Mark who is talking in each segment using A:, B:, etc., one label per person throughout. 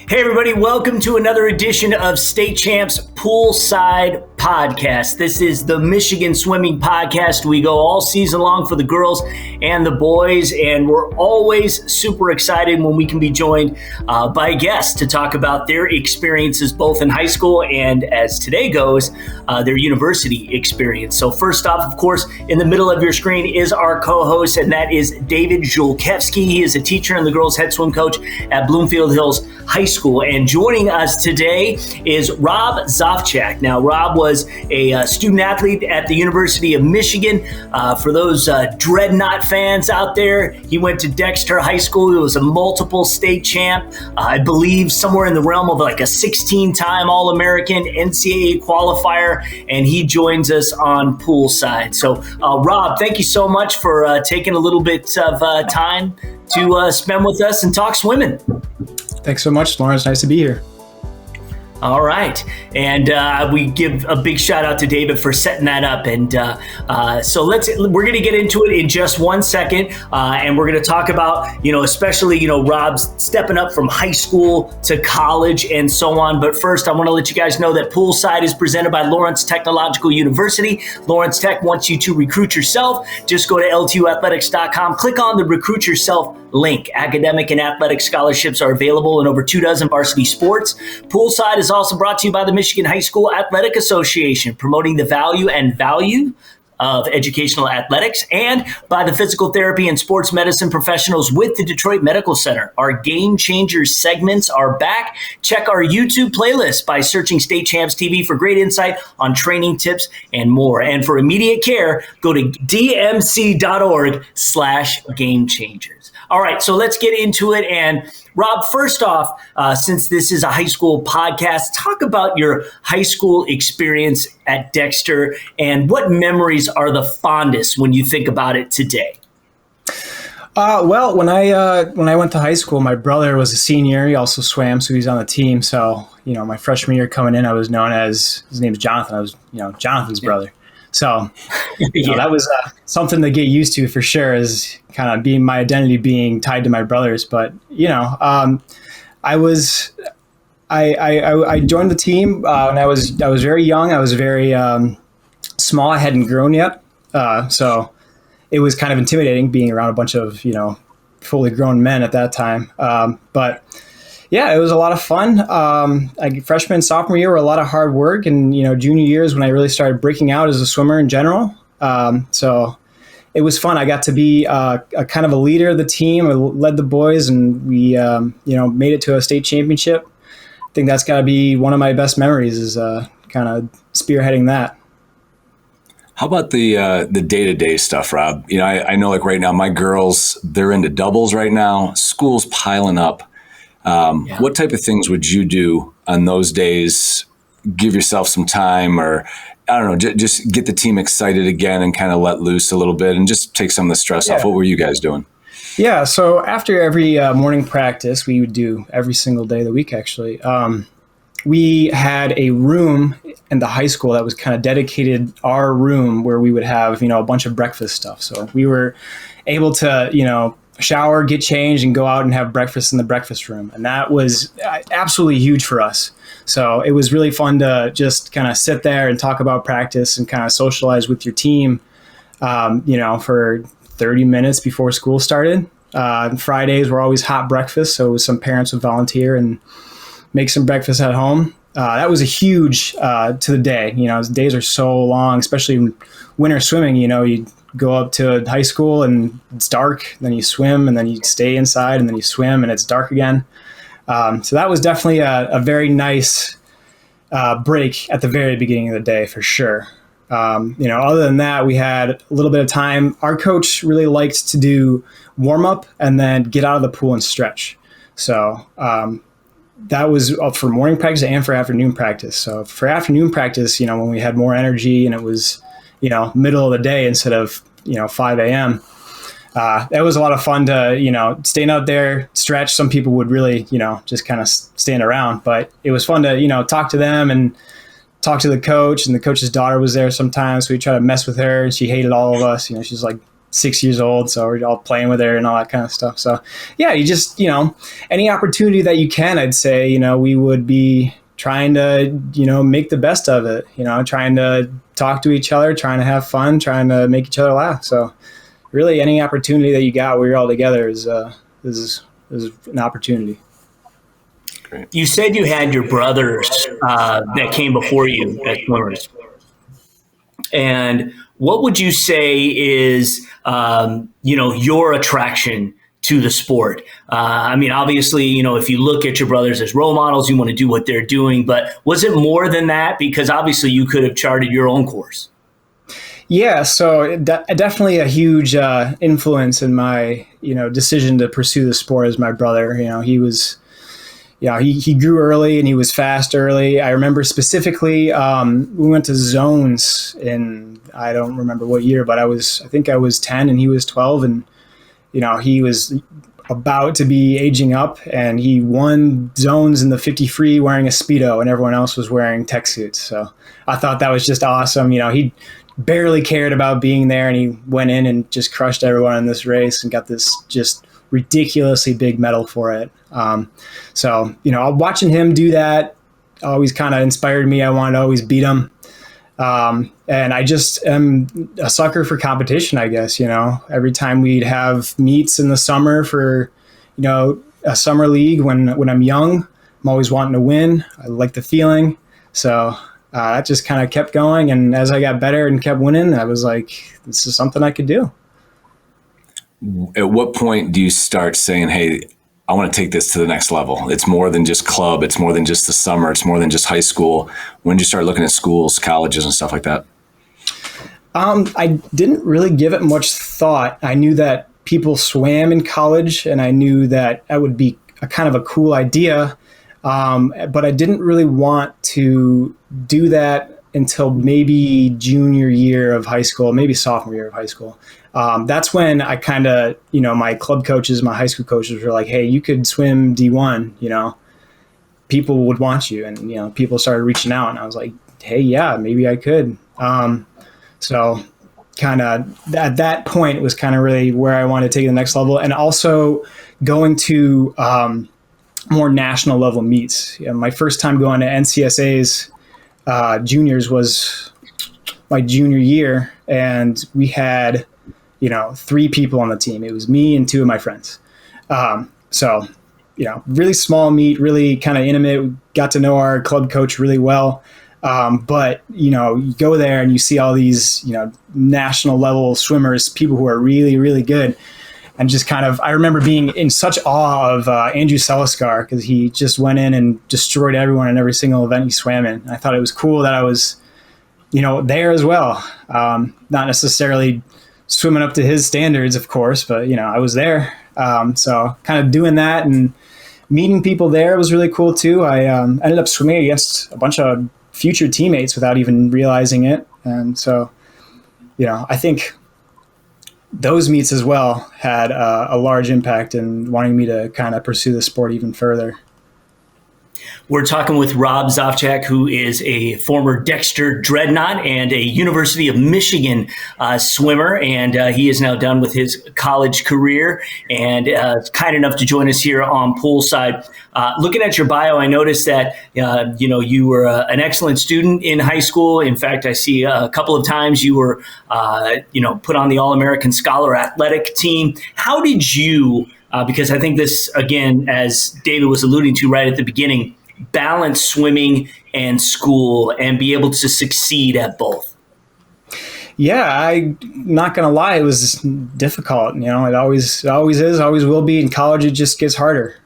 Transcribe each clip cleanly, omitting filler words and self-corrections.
A: Hey everybody, welcome to another edition of State Champs Poolside Podcast. This is the Michigan Swimming Podcast. We go all season long for the girls and the boys, and we're always super excited when we can be joined by guests to talk about their experiences both in high school and, as today goes, their university experience. So first off, of course, in the middle of your screen is our co-host, and that is David Zulkiewski. He is a teacher and the girls' head swim coach at Bloomfield Hills High School. And joining us today is Rob Zofchak. Now, Rob was a student athlete at the University of Michigan. For those Dreadnaught fans out there, he went to Dexter High School. He was a multiple state champ. I believe somewhere in the realm of like a 16-time All-American NCAA qualifier, and he joins us on Poolside. So, Rob, thank you so much for taking a little bit of time to spend with us and talk swimming.
B: Thanks so much, Lorne. It's nice to be here.
A: All right. And we give a big shout out to David for setting that up. And so we're going to get into it in just 1 second. And we're going to talk about, especially, Rob's stepping up from high school to college and so on. But first, I want to let you guys know that Poolside is presented by Lawrence Technological University. Lawrence Tech wants you to recruit yourself. Just go to ltuathletics.com, click on the Recruit Yourself link. Academic and athletic scholarships are available in over 24 varsity sports. Poolside is also brought to you by the Michigan High School Athletic Association, promoting the value of educational athletics, and by the physical therapy and sports medicine professionals with the Detroit Medical Center. Our Game Changers segments are back. Check our YouTube playlist by searching State Champs TV for great insight on training tips and more. And for immediate care, go to dmc.org/gamechangers. All right, so let's get into it. And Rob, first off, since this is a high school podcast, talk about your high school experience at Dexter and what memories are the fondest when you think about it today.
B: Well, when I went to high school, my brother was a senior. He also swam, so he's on the team. So, my freshman year coming in, I was known as, his name is Jonathan. I was, Jonathan's brother. So, that was something to get used to for sure, is kind of being my identity being tied to my brothers. But, I joined the team when I was very young. I was very small. I hadn't grown yet. So it was kind of intimidating being around a bunch of, fully grown men at that time. But yeah, it was a lot of fun. Freshman and sophomore year were a lot of hard work, and junior year is when I really started breaking out as a swimmer in general. So it was fun. I got to be a kind of a leader of the team. I led the boys, and we made it to a state championship. I think that's got to be one of my best memories, is kind of spearheading that.
C: How about the day-to-day stuff, Rob? I know like right now my girls, they're into doubles right now. School's piling up. What type of things would you do on those days? Give yourself some time, or I don't know, just get the team excited again and kind of let loose a little bit and just take some of the stress off. What were you guys doing?
B: Yeah, so after every morning practice, we would do every single day of the week, actually. We had a room in the high school that was kind of dedicated our room, where we would have, a bunch of breakfast stuff. So we were able to, shower, get changed, and go out and have breakfast in the breakfast room. And that was absolutely huge for us. So it was really fun to just kind of sit there and talk about practice and kind of socialize with your team, for 30 minutes before school started. Fridays were always hot breakfast, so some parents would volunteer and make some breakfast at home. That was a huge to the day. Days are so long, especially in winter swimming. You go up to high school and it's dark, then you swim, and then you stay inside, and then you swim, and it's dark again. So that was definitely a very nice break at the very beginning of the day, for sure. Other than that, we had a little bit of time. Our coach really liked to do warm up and then get out of the pool and stretch. So that was for morning practice and for afternoon practice. So for afternoon practice, when we had more energy and it was, middle of the day instead of, 5 a.m., that was a lot of fun to, staying out there, stretch. Some people would really, just kind of stand around, but it was fun to, talk to them and talk to the coach, and the coach's daughter was there sometimes. So we try to mess with her, and she hated all of us. She's like 6 years old. So we're all playing with her and all that kind of stuff. So yeah, you just, any opportunity that you can, I'd say, we would be trying to, make the best of it, trying to talk to each other, trying to have fun, trying to make each other laugh. So really any opportunity that you got where you're all together is an opportunity.
A: Great. You said you had your brothers that came before you as swimmers. And what would you say is, your attraction to the sport? Obviously, if you look at your brothers as role models, you want to do what they're doing. But was it more than that? Because obviously you could have charted your own course.
B: Yeah, so definitely a huge influence in my, decision to pursue the sport is my brother. He was, he grew early and he was fast early. I remember specifically, we went to zones in, I don't remember what year, but I think I was 10 and he was 12, and, he was about to be aging up, and he won zones in the 50 free wearing a Speedo and everyone else was wearing tech suits. So I thought that was just awesome. He barely cared about being there, and he went in and just crushed everyone in this race and got this just ridiculously big medal for it. So, watching him do that always kind of inspired me. I wanted to always beat him. And I just am a sucker for competition, I guess. Every time we'd have meets in the summer for, a summer league when I'm young, I'm always wanting to win. I like the feeling. So that just kind of kept going. And as I got better and kept winning, I was like, this is something I could do.
C: At what point do you start saying, hey, I want to take this to the next level? It's more than just club. It's more than just the summer. It's more than just high school. When did you start looking at schools, colleges, and stuff like that?
B: I didn't really give it much thought. I knew that people swam in college, and I knew that would be a kind of a cool idea. But I didn't really want to do that until maybe junior year of high school, maybe sophomore year of high school. That's when I kind of, my club coaches, my high school coaches were like, hey, you could swim D1, people would want you. And, people started reaching out, and I was like, hey, yeah, maybe I could. So kind of at that point, it was kind of really where I wanted to take it to the next level. And also going to more national level meets. My first time going to NCSA's juniors was my junior year, and we had 3 people on the team. It was me and 2 of my friends. So, really small meet, really kind of intimate. We got to know our club coach really well. But, you go there and you see all these, national level swimmers, people who are really, really good. And just kind of, I remember being in such awe of Andrew Seliskar, because he just went in and destroyed everyone in every single event he swam in. And I thought it was cool that I was, there as well. Not necessarily swimming up to his standards, of course, but, I was there. So kind of doing that and meeting people there was really cool too. I ended up swimming against a bunch of future teammates without even realizing it. And so, I think those meets as well had a large impact in wanting me to kind of pursue the sport even further.
A: We're talking with Rob Zofchak, who is a former Dexter Dreadnaught and a University of Michigan swimmer, and he is now done with his college career and kind enough to join us here on Poolside. Looking at your bio, I noticed that you were an excellent student in high school. In fact, I see a couple of times you were put on the All-American Scholar Athletic team. How did you, because I think this, again, as David was alluding to right at the beginning, balance swimming and school and be able to succeed at both?
B: Yeah, I'm not going to lie. It was difficult. It always is, always will be. In college, it just gets harder.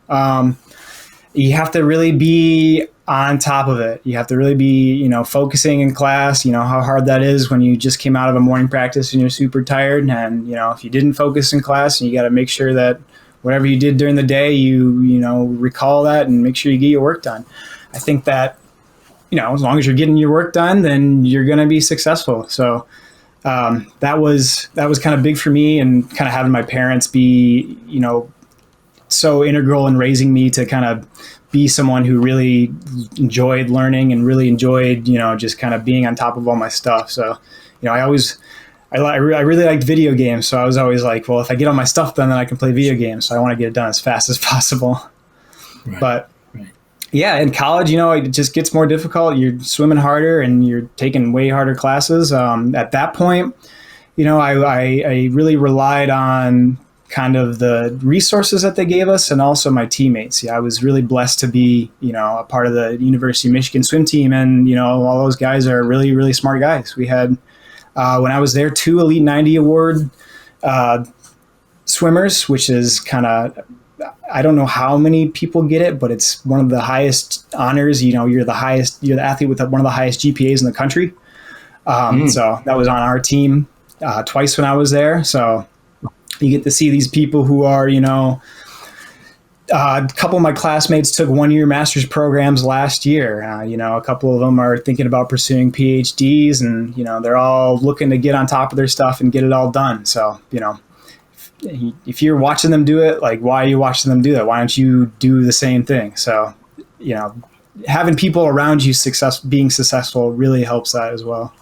B: You have to really be on top of it. You have to really be, focusing in class, how hard that is when you just came out of a morning practice and you're super tired. And, if you didn't focus in class, and you got to make sure that whatever you did during the day, you recall that and make sure you get your work done. I think that, as long as you're getting your work done, then you're going to be successful. So that was kind of big for me, and kind of having my parents be, so integral in raising me to kind of be someone who really enjoyed learning and really enjoyed, just kind of being on top of all my stuff. So, I always I really liked video games. So I was always like, well, if I get all my stuff done, then I can play video games. So I want to get it done as fast as possible. Right. But yeah, in college, it just gets more difficult. You're swimming harder and you're taking way harder classes. At that point, I really relied on kind of the resources that they gave us and also my teammates. I was really blessed to be, a part of the University of Michigan swim team. And, all those guys are really, really smart guys. We had, when I was there, 2 Elite 90 Award swimmers, which is kind of, I don't know how many people get it, but it's one of the highest honors. You're the athlete with one of the highest GPAs in the country. So that was on our team twice when I was there. So you get to see these people who are, a couple of my classmates took 1-year master's programs last year. A couple of them are thinking about pursuing PhDs, and, they're all looking to get on top of their stuff and get it all done. So, if you're watching them do it, like, why are you watching them do that? Why don't you do the same thing? So, having people around you being successful really helps that as well.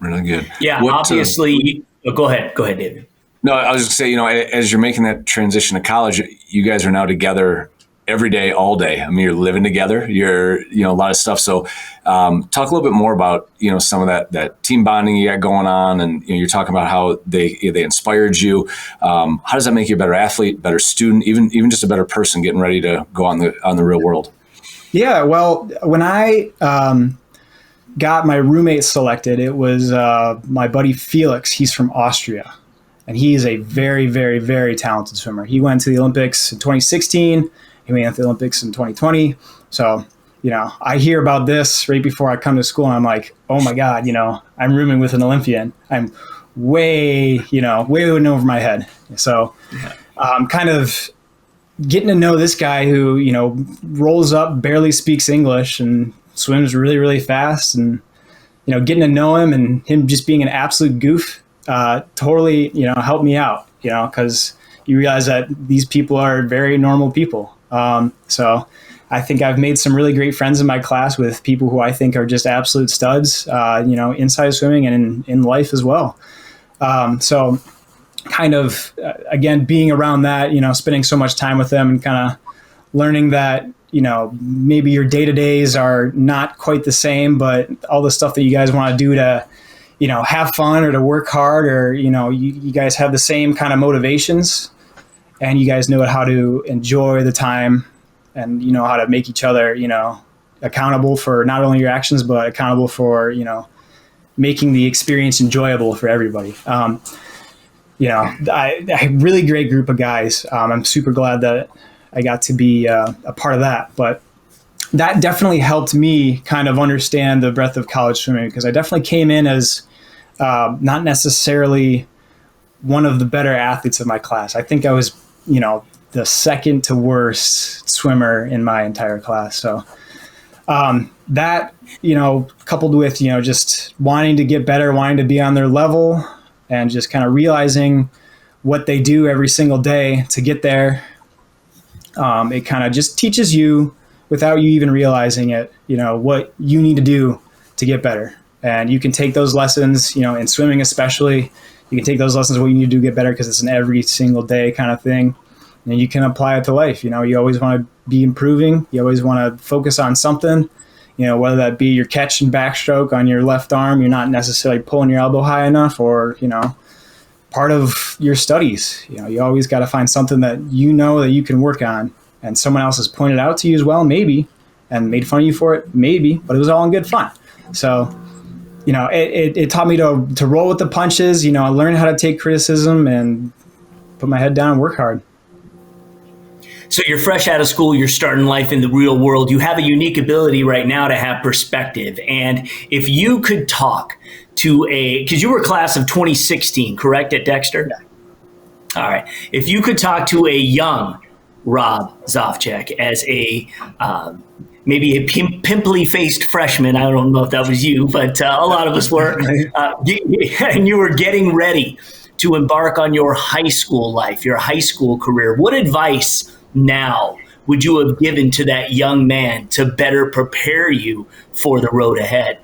C: Really good.
A: Yeah, obviously. Go ahead, David.
C: No, I was just saying, as you're making that transition to college, you guys are now together every day, all day. I mean, you're living together. You're, a lot of stuff. So, talk a little bit more about, some of that team bonding you got going on, and you're talking about how they inspired you. How does that make you a better athlete, better student, even just a better person getting ready to go on the real world? Yeah,
B: well, when I got my roommate selected, it was my buddy Felix. He's from Austria, and he is a very, very, very talented swimmer. He went to the Olympics in 2016. He went to the Olympics in 2020. So, I hear about this right before I come to school, and I'm like, oh my God, I'm rooming with an Olympian. I'm way over my head. So, kind of getting to know this guy who, rolls up, barely speaks English, and swims really, really fast, and, getting to know him and him just being an absolute goof, totally, helped me out, because you realize that these people are very normal people. So I think I've made some really great friends in my class with people who I think are just absolute studs, inside swimming and in life as well. So kind of, again, being around that, spending so much time with them and kind of learning that, maybe your day-to-days are not quite the same, but all the stuff that you guys want to do to, have fun or to work hard, or, you guys have the same kind of motivations, and you guys know how to enjoy the time, and how to make each other, accountable for not only your actions, but accountable for, making the experience enjoyable for everybody. A really great group of guys. I'm super glad that I got to be a part of that, but that definitely helped me kind of understand the breadth of college swimming, because I definitely came in as not necessarily one of the better athletes of my class. I think I was, the second to worst swimmer in my entire class. So that, coupled with, just wanting to get better, wanting to be on their level, and just kind of realizing what they do every single day to get there. It kind of just teaches you, without you even realizing it, what you need to do to get better. And you can take those lessons, in swimming especially, you can take those lessons, what you need to do to get better, because it's an every single day kind of thing. And you can apply it to life. You always want to be improving. You always want to focus on something, whether that be your catch and backstroke on your left arm, you're not necessarily pulling your elbow high enough, or, part of your studies. You always got to find something that that you can work on, and someone else has pointed out to you as well, maybe, and made fun of you for it, maybe, but it was all in good fun. So, it taught me to roll with the punches. I learned how to take criticism and put my head down and work hard.
A: So you're fresh out of school, you're starting life in the real world. You have a unique ability right now to have perspective. And if you could talk to because you were class of 2016, correct, at Dexter? Yeah. All right. If you could talk to a young Rob Zofchak as maybe a pimply-faced freshman, I don't know if that was you, but a lot of us were, and you were getting ready to embark on your high school life, your high school career, what advice now would you have given to that young man to better prepare you for the road ahead?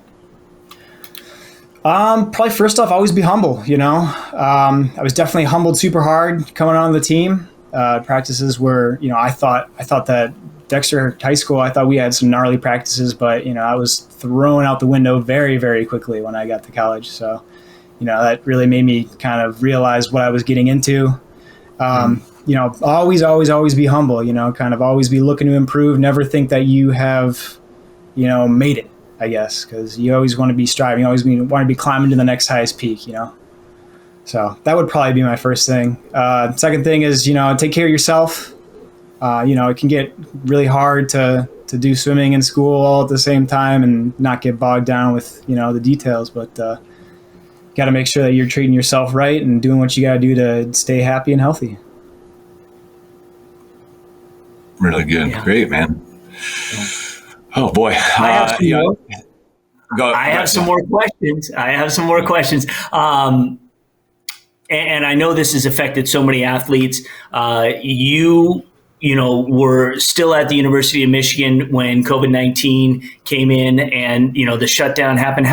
B: Probably first off, always be humble, I was definitely humbled super hard coming on the team. Practices were, I thought that Dexter High School, I thought we had some gnarly practices, but, I was thrown out the window very, very quickly when I got to college. So, that really made me kind of realize what I was getting into. Always be humble, kind of always be looking to improve, never think that you have, made it, I guess, because you always want to be striving, you always want to be climbing to the next highest peak, So that would probably be my first thing. Second thing is, take care of yourself. It can get really hard to do swimming and school all at the same time and not get bogged down with, the details, but got to make sure that you're treating yourself right and doing what you got to do to stay happy and healthy.
C: Really good. Yeah. Great, man. Yeah. Oh boy.
A: I have some more questions. And I know this has affected so many athletes. You were still at the University of Michigan when COVID-19 came in and, the shutdown happened.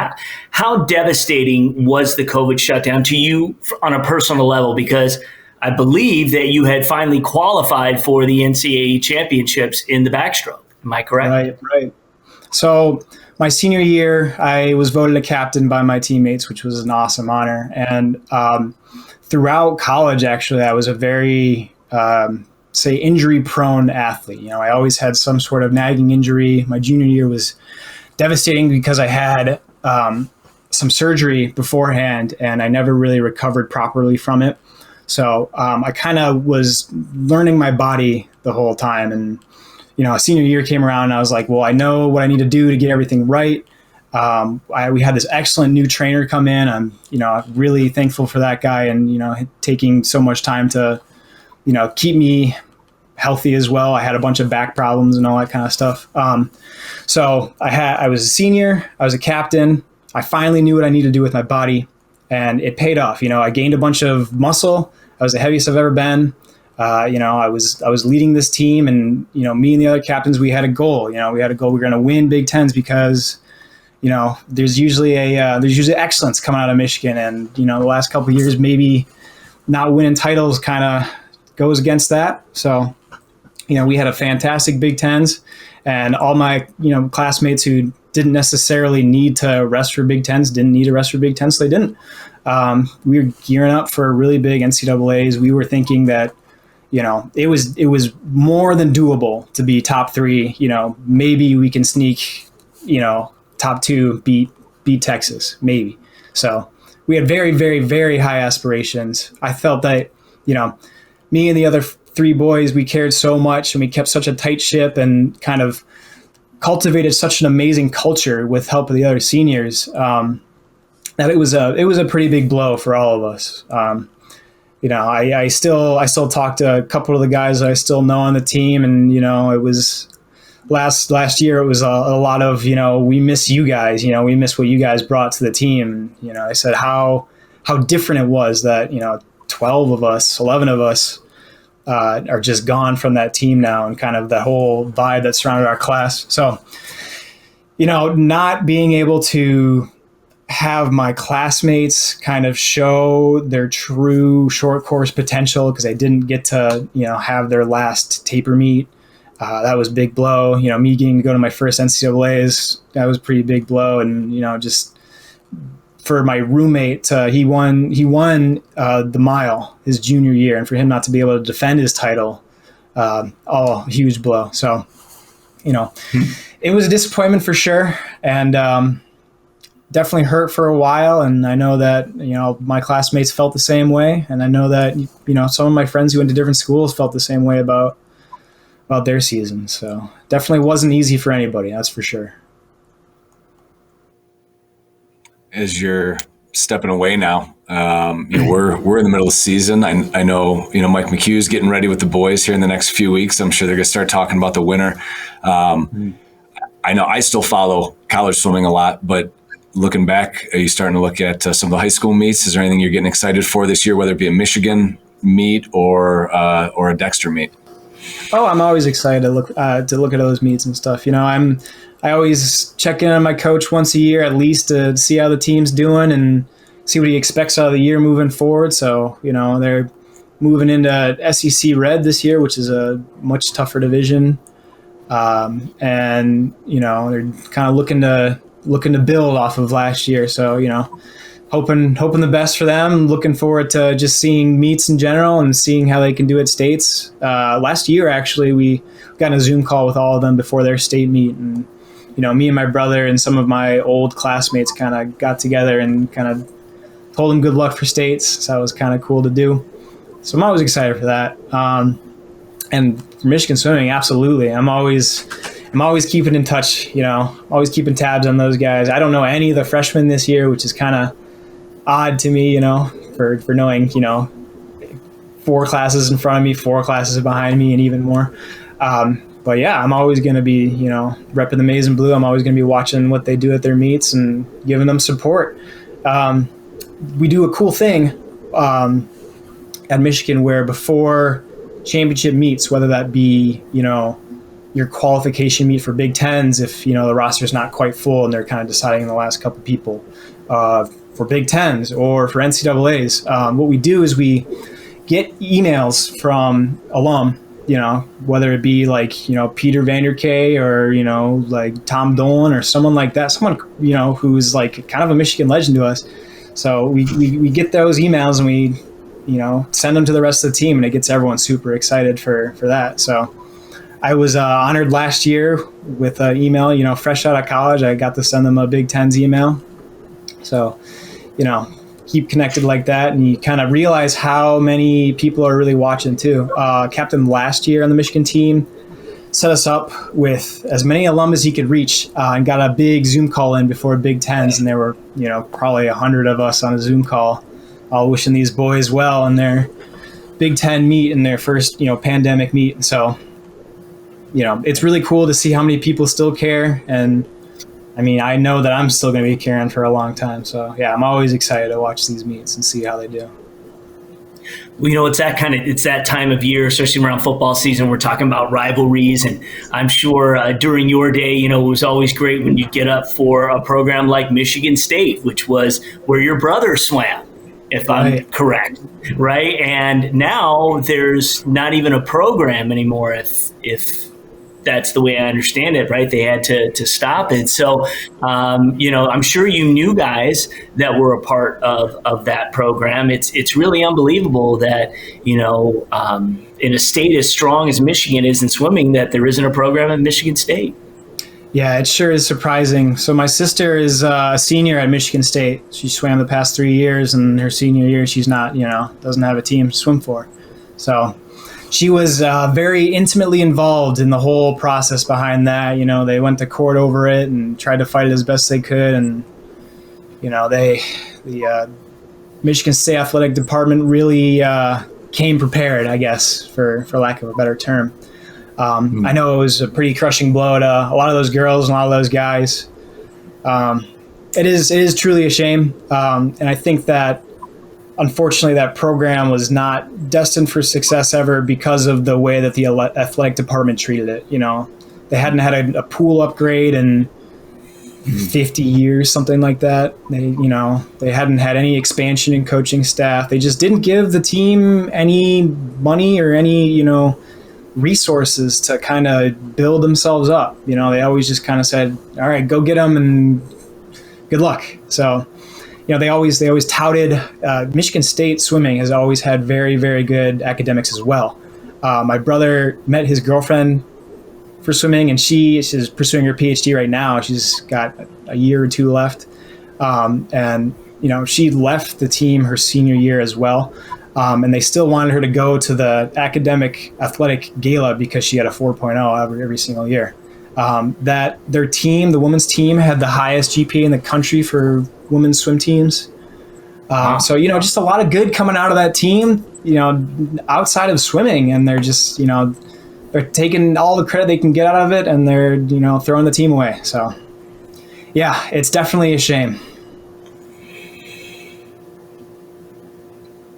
A: How devastating was the COVID shutdown to you on a personal level? Because I believe that you had finally qualified for the NCAA championships in the backstroke. Am I correct?
B: Right. So my senior year, I was voted a captain by my teammates, which was an awesome honor. And throughout college, actually, I was a very, injury-prone athlete. I always had some sort of nagging injury. My junior year was devastating because I had some surgery beforehand, and I never really recovered properly from it. So I kind of was learning my body the whole time. And, senior year came around and I was like, well, I know what I need to do to get everything right. We had this excellent new trainer come in. I'm, really thankful for that guy and, taking so much time to, keep me healthy as well. I had a bunch of back problems and all that kind of stuff. So I was a senior, I was a captain. I finally knew what I needed to do with my body and it paid off. I gained a bunch of muscle. I was the heaviest I've ever been. I was leading this team and, me and the other captains, we had a goal. We had a goal. We were going to win Big Tens because, there's usually excellence coming out of Michigan. And, the last couple of years, maybe not winning titles kind of goes against that. So, we had a fantastic Big Tens and all my, classmates who didn't necessarily need to rest for Big Tens didn't need to rest for Big Tens. So they didn't. We were gearing up for really big NCAAs. We were thinking that, it was more than doable to be top three. Maybe we can sneak, top two, beat Texas, maybe. So we had very, very, very high aspirations. I felt that, me and the other three boys, we cared so much and we kept such a tight ship and kind of cultivated such an amazing culture with help of the other seniors that it was a pretty big blow for all of us. I still talk to a couple of the guys that I still know on the team, and it was last year. It was a lot of we miss you guys. We miss what you guys brought to the team. I said how different it was that 12 of us, 11 of us are just gone from that team now, and kind of that whole vibe that surrounded our class. So not being able to have my classmates kind of show their true short course potential because I didn't get to, have their last taper meet. That was a big blow. Me getting to go to my first NCAAs, that was a pretty big blow. And, just for my roommate, he won the mile his junior year. And for him not to be able to defend his title, huge blow. So, it was a disappointment for sure. And, definitely hurt for a while, and I know that my classmates felt the same way, and I know that some of my friends who went to different schools felt the same way about their season. So definitely wasn't easy for anybody, that's for sure.
C: As you're stepping away now, we're in the middle of the season. I know Mike McHugh's getting ready with the boys here in the next few weeks. I'm sure they're going to start talking about the winter. I know I still follow college swimming a lot, but looking back, are you starting to look at some of the high school meets? Is there anything you're getting excited for this year, whether it be a Michigan meet or a Dexter meet?
B: Oh, I'm always excited to look at those meets and stuff. I always check in on my coach once a year at least to see how the team's doing and see what he expects out of the year moving forward. So, they're moving into SEC Red this year, which is a much tougher division. And, they're kind of looking to build off of last year. So, hoping the best for them. Looking forward to just seeing meets in general and seeing how they can do at states. Last year, actually, we got in a Zoom call with all of them before their state meet. And, me and my brother and some of my old classmates kind of got together and kind of told them good luck for states. So that was kind of cool to do. So I'm always excited for that. And for Michigan swimming, absolutely. I'm always keeping in touch, always keeping tabs on those guys. I don't know any of the freshmen this year, which is kind of odd to me, for knowing, 4 classes in front of me, 4 classes behind me, and even more. But yeah, I'm always going to be, repping the maize and blue. I'm always going to be watching what they do at their meets and giving them support. We do a cool thing at Michigan where before championship meets, whether that be, your qualification meet for Big Tens, if, the roster's not quite full and they're kind of deciding the last couple people, for Big Tens or for NCAAs, what we do is we get emails from alum, whether it be like, Peter Vanderkay or, like Tom Dolan or someone like that, someone, who's like kind of a Michigan legend to us. So we get those emails and we, send them to the rest of the team, and it gets everyone super excited for that. So I was honored last year with an email, fresh out of college. I got to send them a Big Tens email. So, keep connected like that, and you kind of realize how many people are really watching too. Captain last year on the Michigan team set us up with as many alum as he could reach, and got a big Zoom call in before Big Tens, and there were probably 100 of us on a Zoom call, all wishing these boys well in their Big Ten meet and their first pandemic meet. And so it's really cool to see how many people still care, and I know that I'm still going to be caring for a long time. So, yeah, I'm always excited to watch these meets and see how they do.
A: Well, it's that time of year, especially around football season. We're talking about rivalries, and I'm sure during your day, it was always great when you get up for a program like Michigan State, which was where your brother swam, if I'm correct, right? And now there's not even a program anymore, if that's the way I understand it, right? They had to stop it. So, I'm sure you knew guys that were a part of that program. It's really unbelievable that, in a state as strong as Michigan is in swimming, that there isn't a program at Michigan State.
B: Yeah, it sure is surprising. So my sister is a senior at Michigan State. She swam the past 3 years, and her senior year, she's not, doesn't have a team to swim for. So she was very intimately involved in the whole process behind that. They went to court over it and tried to fight it as best they could. And, the Michigan State Athletic Department really came prepared, I guess, for lack of a better term. I know it was a pretty crushing blow to a lot of those girls and a lot of those guys. It is truly a shame. And I think that, unfortunately, that program was not destined for success ever because of the way that the athletic department treated it. They hadn't had a pool upgrade in 50 years, something like that. They hadn't had any expansion in coaching staff. They just didn't give the team any money or any, resources to kind of build themselves up. They always just kind of said, all right, go get them and good luck. So, they always touted Michigan State swimming has always had very, very good academics as well. My brother met his girlfriend for swimming, and she's pursuing her PhD right now. She's got a year or 2 left. And she left the team her senior year as well. And they still wanted her to go to the academic athletic gala because she had a 4.0 every single year. That their team, the women's team, had the highest GPA in the country for women's swim teams. So, just a lot of good coming out of that team, outside of swimming. And they're just, they're taking all the credit they can get out of it, and they're, throwing the team away. So, yeah, it's definitely a shame.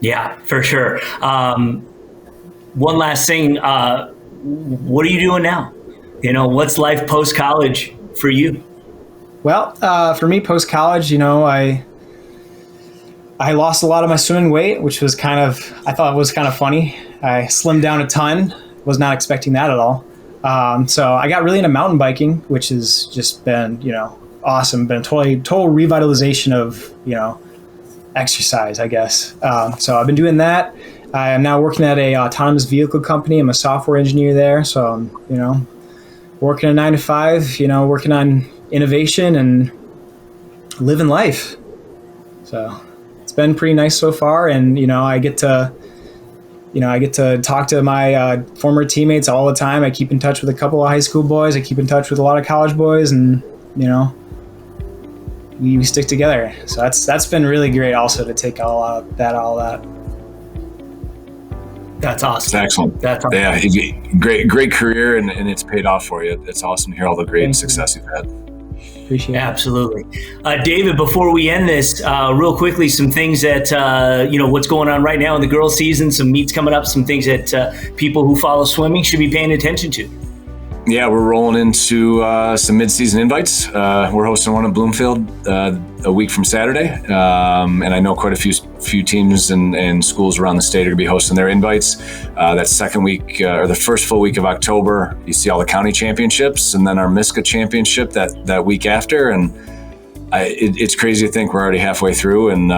B: Yeah,
A: for sure. One last thing, what are you doing now? What's life post-college for you?
B: Well, for me, post-college, I lost a lot of my swimming weight, which was I thought was kind of funny. I slimmed down a ton, was not expecting that at all. So I got really into mountain biking, which has just been, awesome. Been total revitalization of, exercise, I guess. So I've been doing that. I am now working at a autonomous vehicle company. I'm a software engineer there. So I'm, working a 9 to 5, working on innovation and living life. So it's been pretty nice so far. And, I get to talk to my former teammates all the time. I keep in touch with a couple of high school boys. I keep in touch with a lot of college boys, and we stick together. So that's been really great. Also to take all that.
A: That's awesome.
C: It's excellent.
A: That's awesome.
C: Yeah, great career, and it's paid off for you. It's awesome to hear all the great success you've had.
B: Appreciate it.
A: Absolutely. David, before we end this, real quickly, some things that, what's going on right now in the girls' season, some meets coming up, some things that people who follow swimming should be paying attention to.
C: Yeah, we're rolling into some mid-season invites. We're hosting one in Bloomfield a week from Saturday, and I know quite a few teams and schools around the state are going to be hosting their invites. That second week, or the first full week of October, you see all the county championships, and then our MISCA championship that week after. And it's crazy to think we're already halfway through, and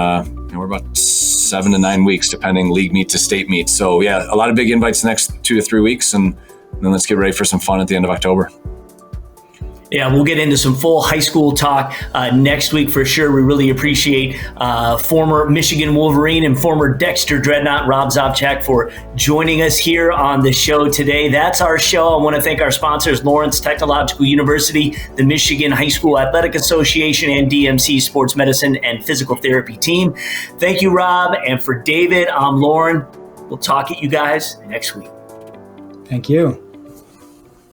C: we're about 7 to 9 weeks, depending league meet to state meet. So yeah, a lot of big invites the next 2 to 3 weeks, and then let's get ready for some fun at the end of October.
A: Yeah, we'll get into some full high school talk next week for sure. We really appreciate former Michigan Wolverine and former Dexter Dreadnaught Rob Zofchak for joining us here on the show today. That's our show. I want to thank our sponsors, Lawrence Technological University, the Michigan High School Athletic Association, and DMC Sports Medicine and Physical Therapy team. Thank you, Rob. And for David, I'm Lorne. We'll talk at you guys next week.
B: Thank you.